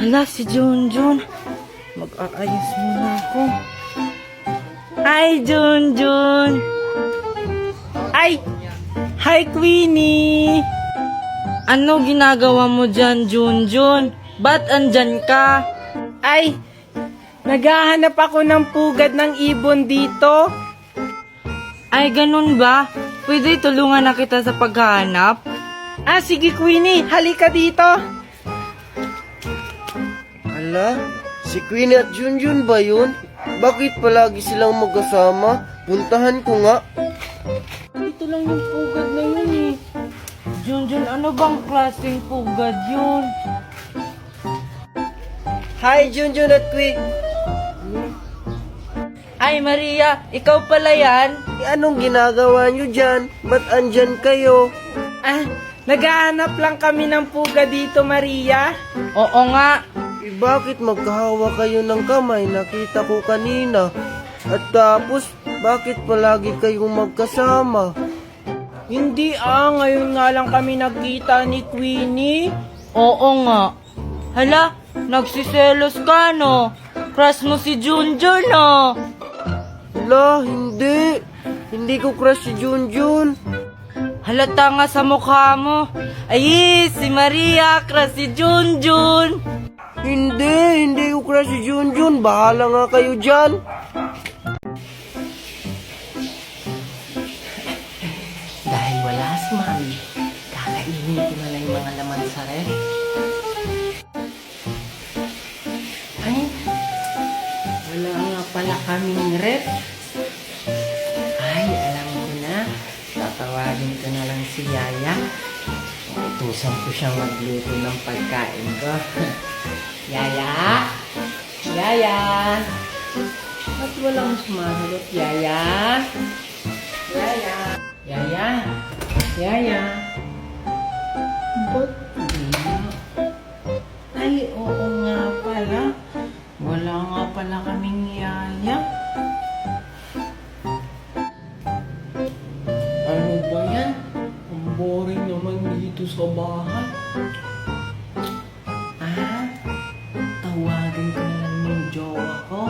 Hala, si Junjun. Mag-aayos muna ako. Hi, Junjun. Ay! Hi, Queenie. Ano ginagawa mo dyan, Junjun? Ba't andyan ka? Ay, naghahanap ako ng pugad ng ibon dito. Ay, ganun ba? Pwede tulungan na kita sa paghahanap? Ah, sige Queenie, halika dito. Ala, si Queenie at Junjun ba yun? Bakit palagi silang magkasama? Puntahan ko nga. Ito lang yung pugad na yun eh. Junjun, ano bang klaseng pugad yun? Hi, Junjun at Queen. Ay, Maria, ikaw pala yan? Anong ginagawa nyo dyan? Ba't andyan kayo? Ah, naghahanap lang kami ng pugad dito, Maria. Oo nga. Bakit magkahawa kayo ng kamay? Nakita ko kanina. At tapos, bakit palagi kayong magkasama? Hindi ngayon nga lang kami nagkita ni Queenie. Oo nga. Hala, nagsiselos ka no? Crush mo si Junjun no? Ala, hindi. Hindi ko crush si Junjun. Halata nga sa mukha mo. Ay, si Maria, crush si Junjun. Hindi ko crush si Junjun. Bahala nga kayo dyan. Dahil wala si Mami, kakainin ko na lang yung mga laman sa ref. Ay, wala nga pala kaming ref. Ay, alam ko na. Tatawagin ko na lang si Yaya. Utusan ko siyang magluto ng pagkain ko. Yaya? Yaya? Ba't walang sumasagot, Yaya? Yaya? Yaya? Yaya? Ba't di na? Ay, oo nga pala. Wala nga pala kaming yaya. Ano ba yan? Ang boring naman dito sa bahay. Ah, tawagan ko na lang yung jowa ko.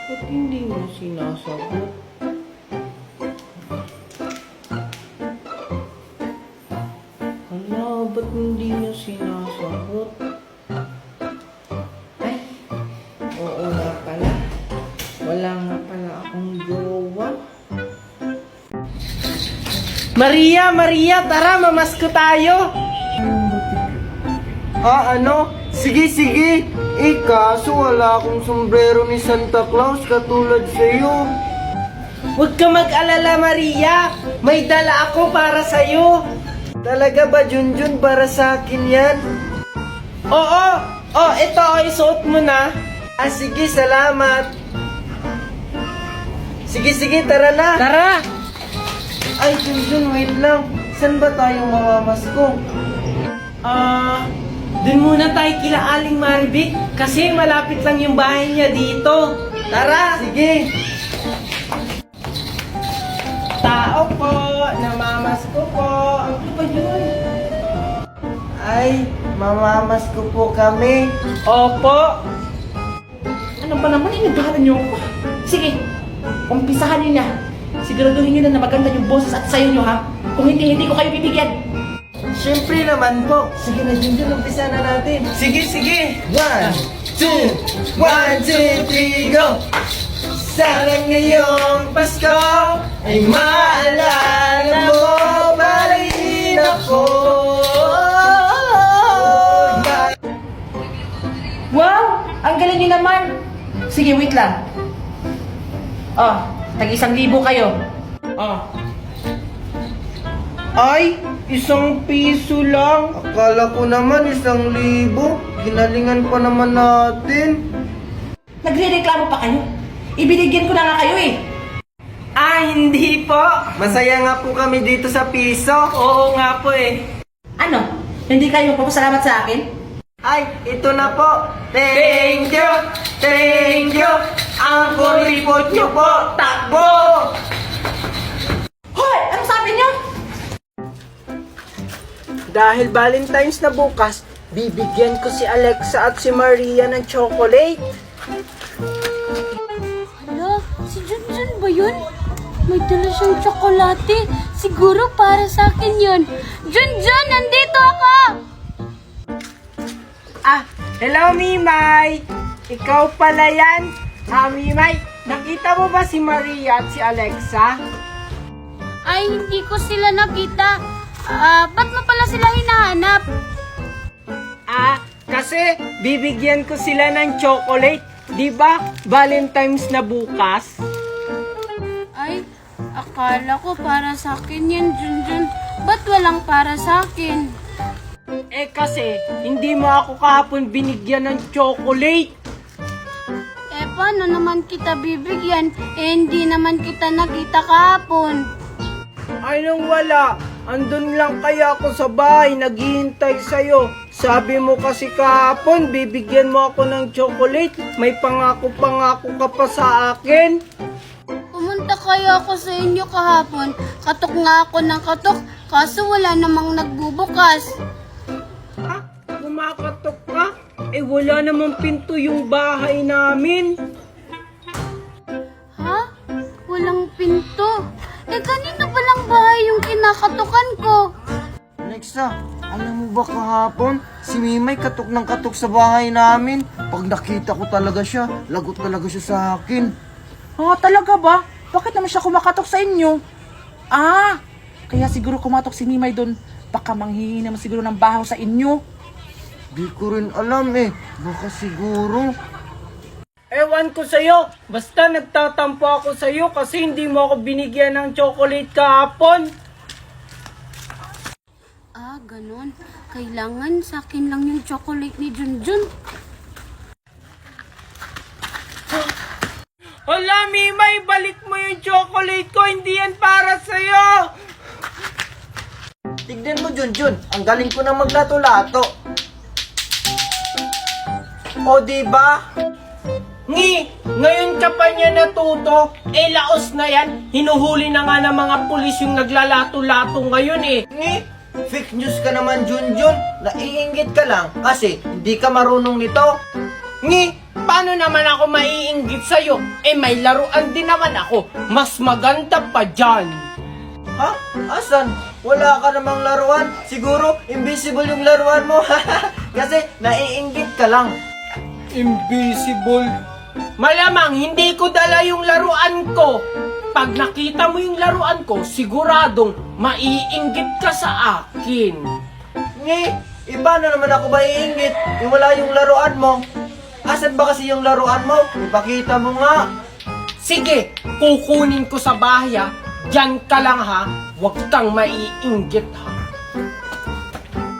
Ba't hindi mo sinasagot? Hala, ba't hindi niya sinasagot? Ay, oo nga pala. Wala nga pala akong jowa. Maria, tara, mamasko tayo. Ano? Sige. Kaso wala akong sombrero ni Santa Claus katulad sa'yo. Huwag ka mag-alala, Maria. May dala ako para sa'yo. Talaga ba, Junjun? Para sa akin yan? Oo, ito, isuot mo na. Sige, salamat. Sige, tara na. Tara. Ay, Junjun, wait lang. Saan ba tayo mamamasko? Dun muna tayo kila Aling Maribik kasi malapit lang yung bahay niya dito. Tara! Sige. Tao po, namamasko po. Ano ba yun? Ay, mamamasko po kami. Opo. Ano ba naman? Inagahan niyo ako. Sige, umpisahan niyo na. Siguraduhin niyo na maganda yung boses at sayo niyo ha. Kung hindi ko kayo bibigyan. Siyempre naman po. Sige na, Junjun, umpisa na natin. Sige. 1, 2, 1, 2, 3, go! Sana ngayong Pasko ay maalala mo pa rin ako. Wow! Ang galing niyo naman. Sige, wait lang. Tag-1,000 kayo. Ay, 1 piso lang. Akala ko naman 1,000. Ginalingan pa naman natin. Nagre-reklamo pa kayo. Ibinigyan ko na nga kayo eh. Hindi po. Masaya nga po kami dito sa piso. Oo nga po eh. Ano? Hindi kayo papasalamat sa akin? Ay, ito na po. Thank you. Ang kuripot nyo po. Takbo. dahil Valentine's na bukas, bibigyan ko si Alexa at si Maria ng chocolate. Hala, si Junjun ba yun? May dala siyang tsokolate. Siguro para sa akin yun. Junjun, nandito ako! Ah, hello Mimay! Ikaw pala yan? Mimay, nakita mo ba si Maria at si Alexa? Ay, hindi ko sila nakita. Ba't mo pala sila hinahanap? Kasi bibigyan ko sila ng chocolate. Di ba Valentine's na bukas? Ay, akala ko para sa akin yan, Junjun. Ba't walang para sa akin? Kasi hindi mo ako kahapon binigyan ng chocolate. Paano naman kita bibigyan? Hindi naman kita nakita kahapon. Ay nang wala. Andun lang kaya ako sa bahay, naghihintay sa'yo. Sabi mo kasi kahapon, bibigyan mo ako ng chocolate. May pangako-pangako ka pa sa akin. Pumunta kaya ako sa inyo kahapon. Katok nga ako ng katok, kaso wala namang nagbubukas. Kumakatok ka? Wala namang pinto yung bahay namin. Ha? Walang pinto? Kanina palang bahay yung kinakatukan ko. Alexa, alam mo ba kahapon, si Mimay katok ng katok sa bahay namin. Pag nakita ko talaga siya, lagot talaga siya sa akin. Talaga ba? Bakit naman siya kumakatok sa inyo? Kaya siguro kumatok si Mimay doon. Baka manghihingi naman siguro ng bahaw sa inyo. Di ko rin alam baka siguro. Ewan ko sa'yo. Basta nagtatampo ako sa'yo kasi hindi mo ako binigyan ng chocolate kahapon. Ganon. Kailangan sa akin lang yung chocolate ni Junjun. Hala, Mimay, balik mo yung chocolate ko. Hindi yan para sa'yo. Tignan mo, Junjun, ang galing ko na maglato-lato. O, diba? Ngayon ka pa niya natuto. Laos na yan. Hinuhuli na nga ng mga pulis yung naglalato-lato ngayon Fake news ka naman, Junjun. Naiinggit ka lang kasi hindi ka marunong nito. Paano naman ako maiinggit sa'yo? May laruan din naman ako. Mas maganda pa dyan. Ha? Asan? Wala ka namang laruan. Siguro, invisible yung laruan mo. Kasi naiinggit ka lang. Invisible? Malamang hindi ko dala yung laruan ko. Pag nakita mo yung laruan ko, siguradong maiinggit ka sa akin. Iba na naman ako maiinggit. Wala yung laruan mo. Asan ba kasi yung laruan mo? Ipakita mo nga. Sige, kukunin ko sa bahay ha. Diyan ka lang ha. Huwag kang maiinggit ha.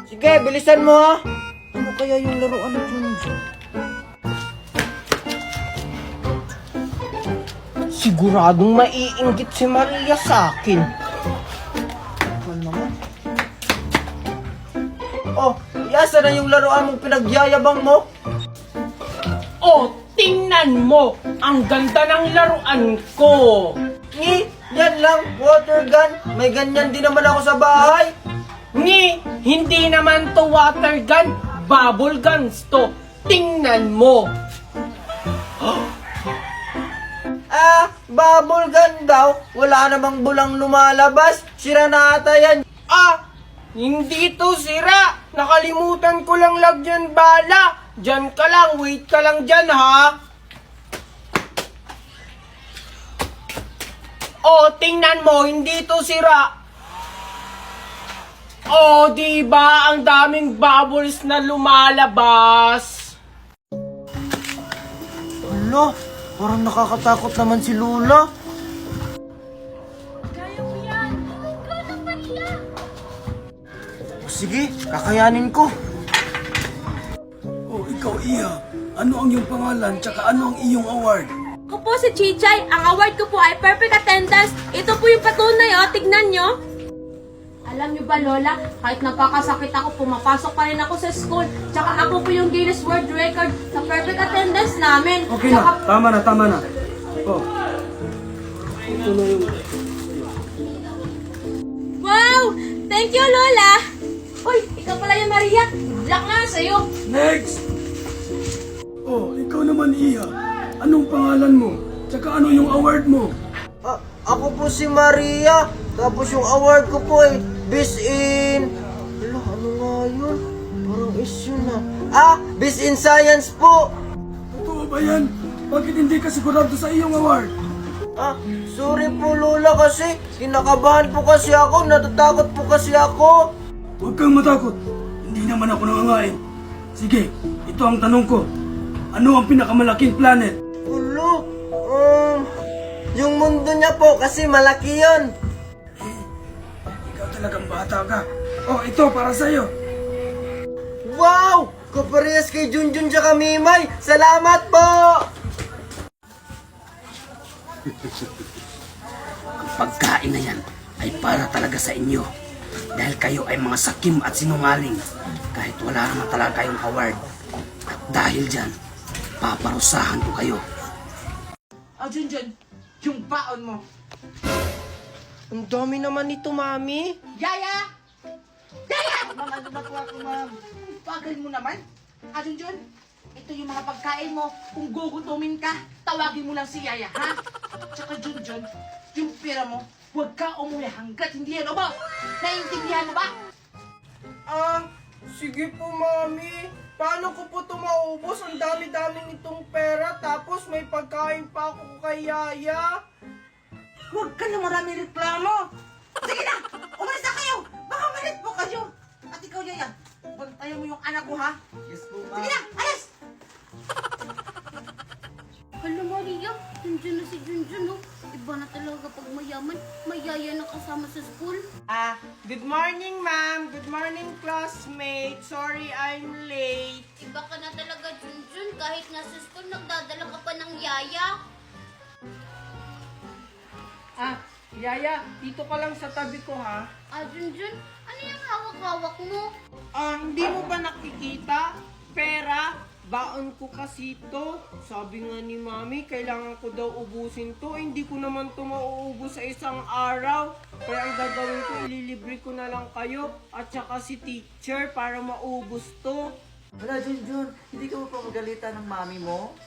Sige, bilisan mo ha. Ano kaya yung laruan ni Junjun? Siguradong maiinggit si Maria sa akin. Ano naman? Yasa na yung laruan mong pinagyayabang mo? Tingnan mo! Ang ganda ng laruan ko! Yan lang, water gun. May ganyan din naman ako sa bahay. Hindi naman to water gun, bubble guns to. Tingnan mo! Bubble gun daw. Wala namang bulang lumalabas. Sira na ata yan. Hindi to sira. Nakalimutan ko lang lagyan bala. Diyan ka lang, wait ka lang dyan ha. Tingnan mo, hindi to sira. Diba ang daming bubbles na lumalabas? Hala, parang nakakatakot naman si Lula. Kaya mo yan! Go na, Maria! Sige, kakayanin ko. Ikaw, Iha. Ano ang iyong pangalan, tsaka ano ang iyong award? Ako po si Chichay. Ang award ko po ay perfect attendance. Ito po yung patunay, tignan nyo. Alam nyo ba, Lola, kahit nagkakasakit ako, pumapasok pa rin ako sa school. Tsaka ako po yung Guinness World Record sa perfect attendance namin. Okay na, tama na, tama na. Ito na yung... Wow! Thank you, Lola! Uy, ikaw pala yung Maria. Black na sa'yo. Next! Oh, ikaw naman, Iya. Anong pangalan mo? Tsaka ano yung award mo? Ako po si Maria. Tapos yung award ko po ay Best in... Wala, ano nga yun? Parang is yun Best in Science po. Totoo ba yan? Bakit hindi ka sigurado sa iyong award? Sorry po Lola kasi kinakabahan po kasi ako, natatakot po kasi ako. Huwag kang matakot. Hindi naman ako nangangain. Sige, ito ang tanong ko. Ano ang pinakamalaking planet? Ulo, yung mundo niya po kasi malaki yun. Ikaw talagang bata ka. Oh, ito para sa'yo. Wow! Kaparehas kay Junjun tsaka Mimay. Salamat po! Ang pagkain na yan ay para talaga sa inyo. Dahil kayo ay mga sakim at sinungaling. Kahit wala naman talaga kayong award. At dahil dyan, paparusahan ko kayo. Junjun, yung baon mo. Ang dami naman nito, Mami. Yaya! Yaya! Ma'am, ano ba po ako, ma'am? Bagal mo naman. Junjun, ito yung mga pagkain mo. Kung gugutumin ka, tawagin mo lang si Yaya, ha? Tsaka Junjun, yung pera mo, huwag ka umuwi hanggat hindi yan ubos. Naiintindihan mo ba? Sige po, Mami. Paano ko po ito maubos? Ang dami-dami nitong pera, tapos may pagkain pa ako kay Yaya. Huwag ka na marami reklamo. Sige na, umalis na kayo. Baka malit po kayo. At ikaw, Yaya, bantayan mo yung anak ko, ha? Yes po, Sige na, alis! Hala Maria, nandiyan na si Junjun oh. Iba na talaga pag mayaman, mayaya na kasama sa school. Good morning, ma'am. Good morning, classmate. Sorry, I'm late. Iba ka na talaga Junjun, kahit nasa school nagdadala ka pa ng yaya. Yaya, dito ka lang sa tabi ko, ha? Junjun, ano yung hawak-hawak mo? Hindi mo ba nakikita? Pera, baon ko kasi to. Sabi nga ni Mami, kailangan ko daw ubusin to. Hindi ko naman to mauubos sa isang araw. Kaya ang gagawin ko, ililibre ko na lang kayo at saka si teacher para maubos to. Wala, Junjun. Hindi ka mo pa magalitan ng mami mo?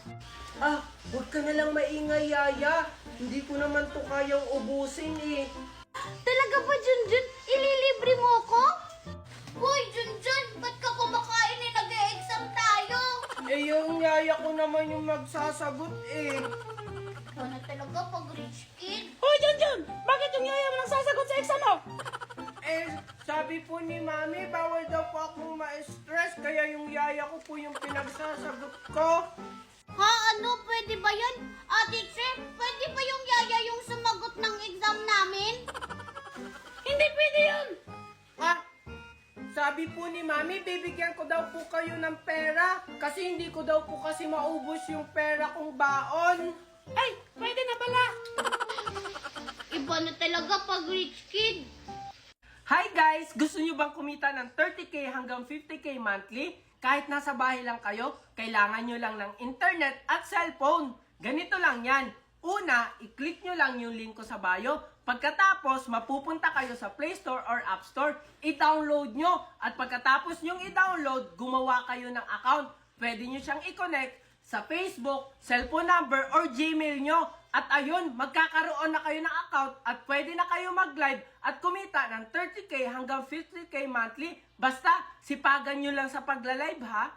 Huwag ka na lang maingay, Yaya. Hindi ko naman to kayang ubusin eh. Talaga ba Junjun? Ililibre mo ako? Hoy Junjun, ba't ka kumakain eh? Nag-e-exam tayo. Yung Yaya ko naman yung magsasagot eh. Ikaw na talaga pag rich kid. Hoy, Junjun! Bakit yung yaya mo nang sasagot sa exam mo? Sabi po ni Mami, bawal daw po akong ma-stress, kaya yung Yaya ko po yung pinagsasagot ko. Ha? Ano? Pwede ba yan? Teacher, pwede ba yung yaya yung sumagot ng exam namin? Hindi pwede yun! Sabi po ni Mami, bibigyan ko daw po kayo ng pera kasi hindi ko daw po kasi maubos yung pera kong baon. Ay, pwede na pala! Iba na talaga pag rich kid. Hi guys! Gusto nyo bang kumita ng 30k hanggang 50k monthly? Kahit nasa bahay lang kayo, kailangan nyo lang ng internet at cellphone. Ganito lang yan. Una, i-click nyo lang yung link ko sa bio. Pagkatapos, mapupunta kayo sa Play Store or App Store. I-download nyo. At pagkatapos nyong i-download, gumawa kayo ng account. Pwede nyo siyang i-connect sa Facebook, cellphone number, or Gmail nyo. At ayun, magkakaroon na kayo ng account at pwede na kayo mag-live at kumita ng 30k hanggang 50k monthly. Basta, sipagan nyo lang sa pagla-live ha.